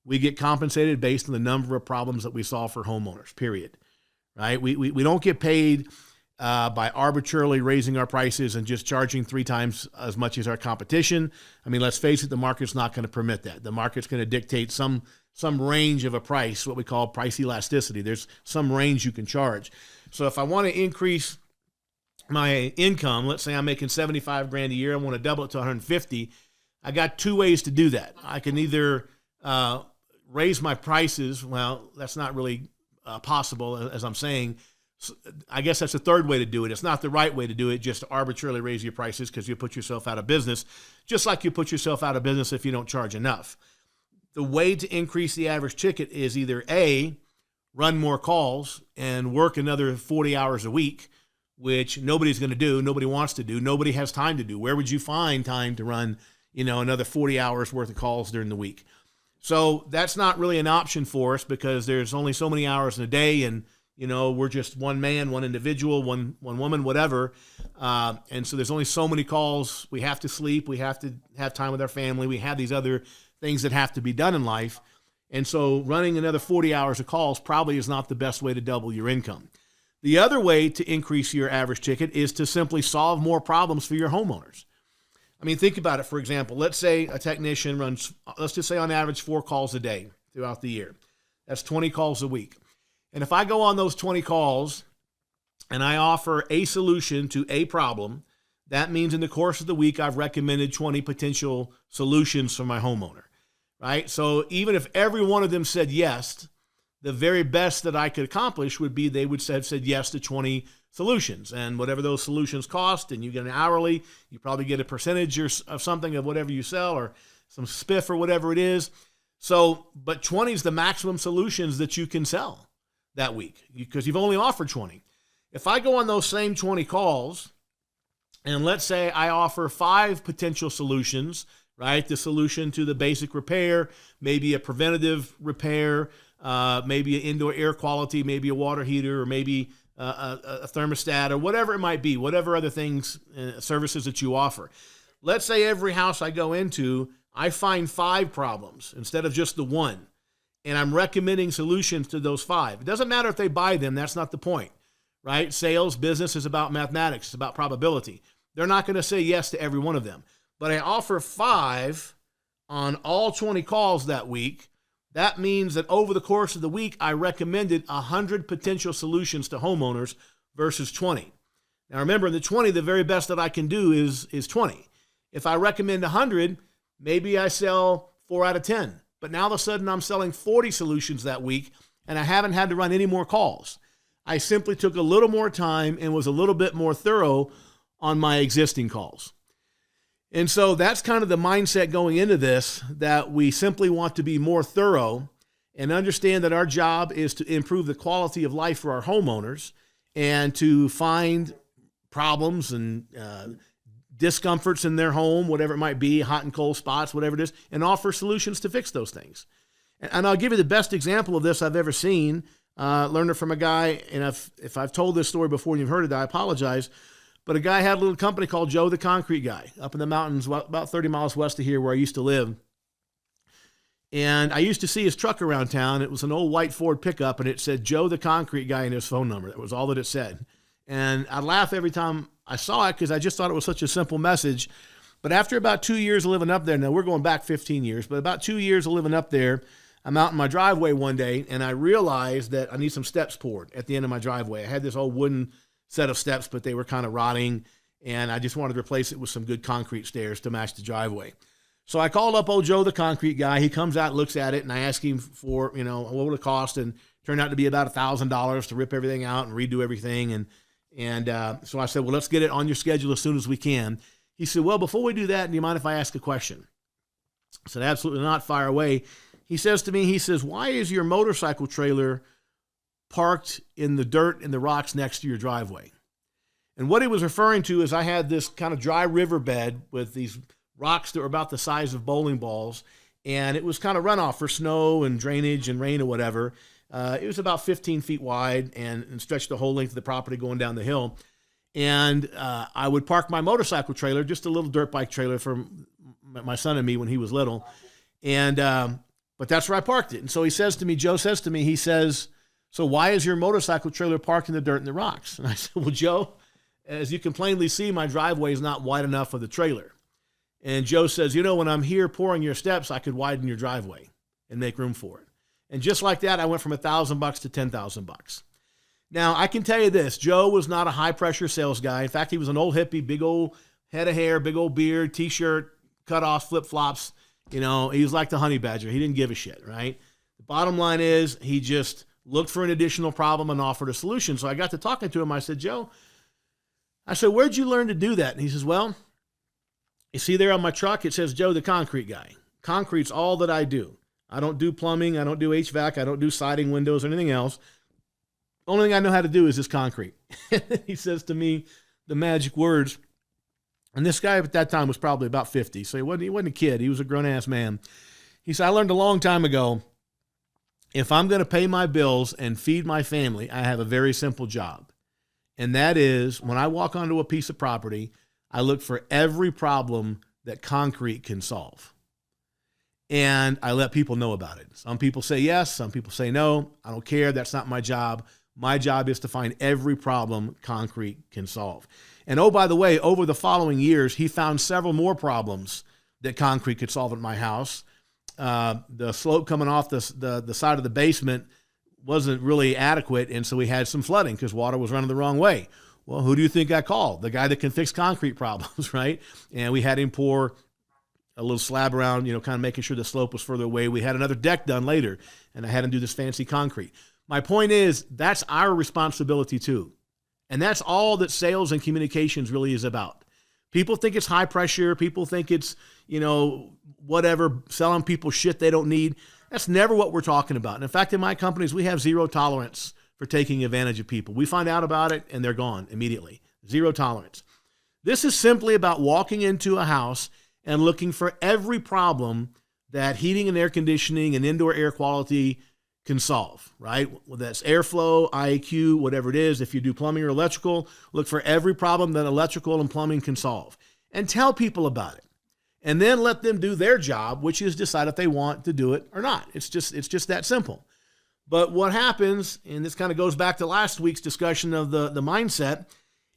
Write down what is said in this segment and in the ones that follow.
we get compensated based on the number of problems that we solve for homeowners, period. Right? We don't get paid by arbitrarily raising our prices and just charging 3 times as much as our competition. I mean, let's face it, the market's not going to permit that. The market's going to dictate some range of a price, what we call price elasticity. There's some range you can charge. So if I want to increase my income, let's say I'm making $75,000 a year, I want to double it to 150. I got 2 ways to do that. I can either raise my prices. Well, that's not really possible, as I'm saying. I guess that's the third way to do it. It's not the right way to do it, just to arbitrarily raise your prices, because you put yourself out of business, just like you put yourself out of business if you don't charge enough. The way to increase the average ticket is either A, run more calls and work another 40 hours a week, which nobody's going to do, nobody wants to do, nobody has time to do. Where would you find time to run, another 40 hours worth of calls during the week? So that's not really an option for us, because there's only so many hours in a day, and we're just one man, one individual, one woman, whatever. And so there's only so many calls. We have to sleep. We have to have time with our family. We have these other things that have to be done in life. And so running another 40 hours of calls probably is not the best way to double your income. The other way to increase your average ticket is to simply solve more problems for your homeowners. I mean, think about it. For example, let's say a technician runs, let's just say on average 4 calls a day throughout the year. That's 20 calls a week. And if I go on those 20 calls and I offer a solution to a problem, that means in the course of the week, I've recommended 20 potential solutions for my homeowner, right? So even if every one of them said yes, the very best that I could accomplish would be they would have said yes to 20 solutions. And whatever those solutions cost, and you get an hourly, you probably get a percentage of something of whatever you sell, or some spiff or whatever it is. So, but 20 is the maximum solutions that you can sell that week, because you've only offered 20. If I go on those same 20 calls, and let's say I offer 5 potential solutions, right? The solution to the basic repair, maybe a preventative repair, maybe an indoor air quality, maybe a water heater, or maybe a thermostat, or whatever it might be, whatever other things, services that you offer. Let's say every house I go into, I find 5 problems instead of just the 1. And I'm recommending solutions to those 5. It doesn't matter if they buy them. That's not the point, right? Sales, business is about mathematics. It's about probability. They're not going to say yes to every one of them. But I offer 5 on all 20 calls that week. That means that over the course of the week, I recommended 100 potential solutions to homeowners versus 20. Now remember, the 20, the very best that I can do is 20. If I recommend 100, maybe I sell 4 out of 10. But now all of a sudden I'm selling 40 solutions that week, and I haven't had to run any more calls. I simply took a little more time and was a little bit more thorough on my existing calls. And so that's kind of the mindset going into this, that we simply want to be more thorough and understand that our job is to improve the quality of life for our homeowners, and to find problems and discomforts in their home, whatever it might be, hot and cold spots, whatever it is, and offer solutions to fix those things. And I'll give you the best example of this I've ever seen. Learned it from a guy, and if I've told this story before and you've heard it, I apologize. But a guy had a little company called Joe the Concrete Guy up in the mountains, about 30 miles west of here where I used to live. And I used to see his truck around town. It was an old white Ford pickup, and it said Joe the Concrete Guy in his phone number. That was all that it said. And I'd laugh every time I saw it, because I just thought it was such a simple message. But after about 2 years of living up there, now we're going back 15 years, but about 2 years of living up there, I'm out in my driveway one day, and I realized that I need some steps poured at the end of my driveway. I had this old wooden set of steps, but they were kind of rotting, and I just wanted to replace it with some good concrete stairs to match the driveway. So I called up old Joe the Concrete Guy. He comes out, looks at it, and I asked him for, what would it cost, and it turned out to be about $1,000 to rip everything out and redo everything. And so I said, well, let's get it on your schedule as soon as we can. He said, well, before we do that, do you mind if I ask a question? I said, absolutely not, fire away. He says to me, why is your motorcycle trailer parked in the dirt and the rocks next to your driveway? And what he was referring to is I had this kind of dry riverbed with these rocks that were about the size of bowling balls, and it was kind of runoff for snow and drainage and rain or whatever. It was about 15 feet wide and stretched the whole length of the property going down the hill. And I would park my motorcycle trailer, just a little dirt bike trailer for my son and me when he was little. But But that's where I parked it. And so he says to me, Joe says to me, he says, so why is your motorcycle trailer parked in the dirt and the rocks? And I said, well, Joe, as you can plainly see, my driveway is not wide enough for the trailer. And Joe says, you know, when I'm here pouring your steps, I could widen your driveway and make room for it. And just like that, I went from $1,000 to $10,000. Now, I can tell you this, Joe was not a high-pressure sales guy. In fact, he was an old hippie, big old head of hair, big old beard, T-shirt, cut-off, flip-flops. You know, he was like the honey badger. He didn't give a shit, right? The bottom line is he just looked for an additional problem and offered a solution. So I got to talking to him. I said, Joe, I said, where'd you learn to do that? And he says, well, you see there on my truck, it says Joe the concrete guy. Concrete's all that I do. I don't do plumbing. I don't do HVAC. I don't do siding, windows, or anything else. Only thing I know how to do is this concrete. He says to me the magic words. And this guy at that time was probably about 50. So he wasn't a kid. He was a grown-ass man. He said, I learned a long time ago, if I'm going to pay my bills and feed my family, I have a very simple job. And that is, when I walk onto a piece of property, I look for every problem that concrete can solve. And I let people know about it. Some people say yes, some people say no. I don't care. That's not my job. My job is to find every problem concrete can solve. And oh, by the way, over the following years, he found several more problems that concrete could solve at my house. The slope coming off the side of the basement wasn't really adequate, and so we had some flooding because water was running the wrong way. Well, who do you think I called? The guy that can fix concrete problems, right? And we had him pour a little slab around, you know, kind of making sure the slope was further away. We had another deck done later, and I had him do this fancy concrete. My point is, that's our responsibility too. And that's all that sales and communications really is about. People think it's high pressure. People think it's, you know, whatever, selling people shit they don't need. That's never what we're talking about. And in fact, in my companies, we have zero tolerance for taking advantage of people. We find out about it and they're gone immediately. Zero tolerance. This is simply about walking into a house and looking for every problem that heating and air conditioning and indoor air quality can solve, right? Whether that's airflow, IAQ, whatever it is. If you do plumbing or electrical, look for every problem that electrical and plumbing can solve and tell people about it. And then let them do their job, which is decide if they want to do it or not. It's just that simple. But what happens, and this kind of goes back to last week's discussion of the mindset,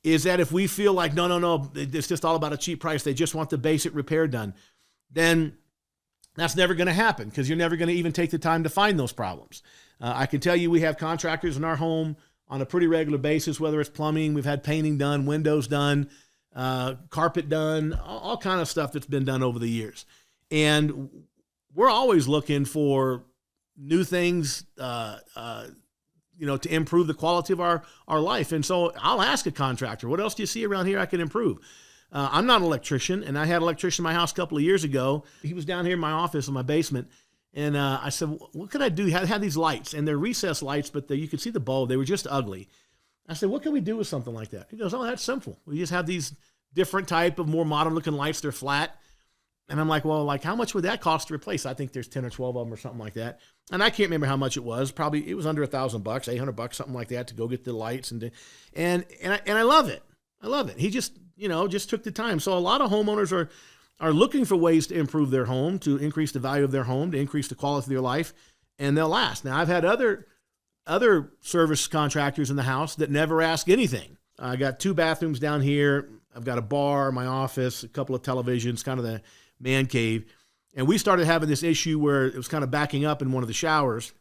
is that if we feel like, no, it's just all about a cheap price, they just want the basic repair done, then that's never going to happen because you're never going to even take the time to find those problems. I can tell you we have contractors in our home on a pretty regular basis, whether it's plumbing, we've had painting done, windows done, carpet done, all kind of stuff that's been done over the years. And we're always looking for new things, you know, to improve the quality of our life. And so I'll ask a contractor, what else do you see around here I can improve? I'm not an electrician, and I had an electrician in my house a couple of years ago. He was down here in my office in my basement, and I said, what could I do? I had these lights, and they're recessed lights, but you could see the bulb. They were just ugly. I said, what can we do with something like that? He goes, oh, that's simple. We just have these different type of more modern-looking lights. They're flat. And I'm like, well, like, how much would that cost to replace? I think there's 10 or 12 of them or something like that. And I can't remember how much it was. Probably it was under $1,000, $800, something like that, to go get the lights. And I love it. I love it. He just took the time. So a lot of homeowners are looking for ways to improve their home, to increase the value of their home, to increase the quality of their life, and they'll last. Now, I've had other service contractors in the house that never ask anything. I got 2 bathrooms down here. I've got a bar, my office, a couple of televisions, kind of the man cave. And we started having this issue where it was kind of backing up in one of the showers.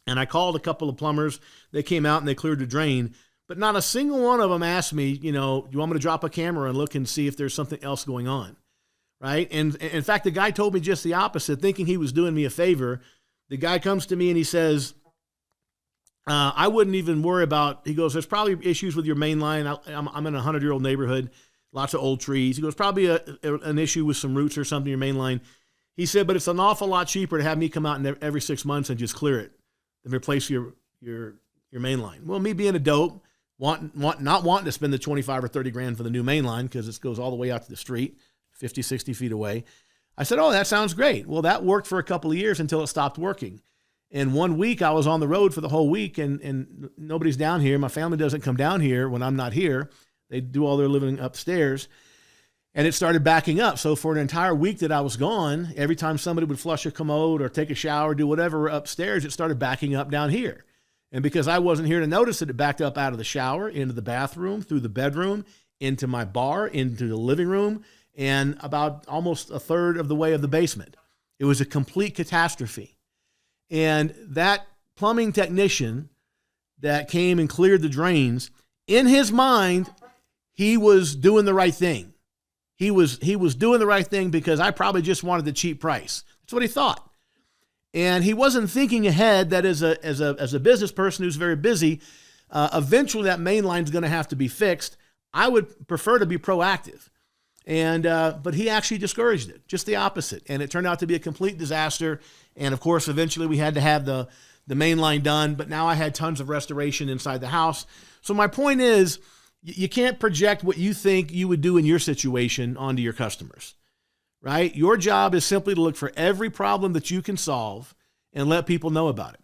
And I called a couple of plumbers. They came out and they cleared the drain. But not a single one of them asked me, you know, you want me to drop a camera and look and see if there's something else going on, right? And in fact, the guy told me just the opposite, thinking he was doing me a favor. The guy comes to me and he says, I wouldn't even worry about, he goes, there's probably issues with your main line. I'm in a 100-year-old neighborhood, lots of old trees. He goes, probably an issue with some roots or something in your main line. He said, but it's an awful lot cheaper to have me come out every 6 months and just clear it than replace your main line. Well, me being a dope, not wanting to spend the 25 or 30 grand for the new main line because it goes all the way out to the street, 50, 60 feet away. I said, oh, that sounds great. Well, that worked for a couple of years until it stopped working. And one week I was on the road for the whole week and nobody's down here. My family doesn't come down here when I'm not here. They do all their living upstairs. And it started backing up. So for an entire week that I was gone, every time somebody would flush a commode or take a shower, do whatever upstairs, it started backing up down here. And because I wasn't here to notice it, it backed up out of the shower, into the bathroom, through the bedroom, into my bar, into the living room, and about almost a third of the way of the basement. It was a complete catastrophe. And that plumbing technician that came and cleared the drains, in his mind, he was doing the right thing. He was doing the right thing because I probably just wanted the cheap price. That's what he thought. And he wasn't thinking ahead that as a business person who's very busy, eventually that main line is going to have to be fixed. I would prefer to be proactive. And but he actually discouraged it, just the opposite. And it turned out to be a complete disaster. And of course, eventually we had to have the main line done. But now I had tons of restoration inside the house. So my point is, you can't project what you think you would do in your situation onto your customers, right? Your job is simply to look for every problem that you can solve and let people know about it.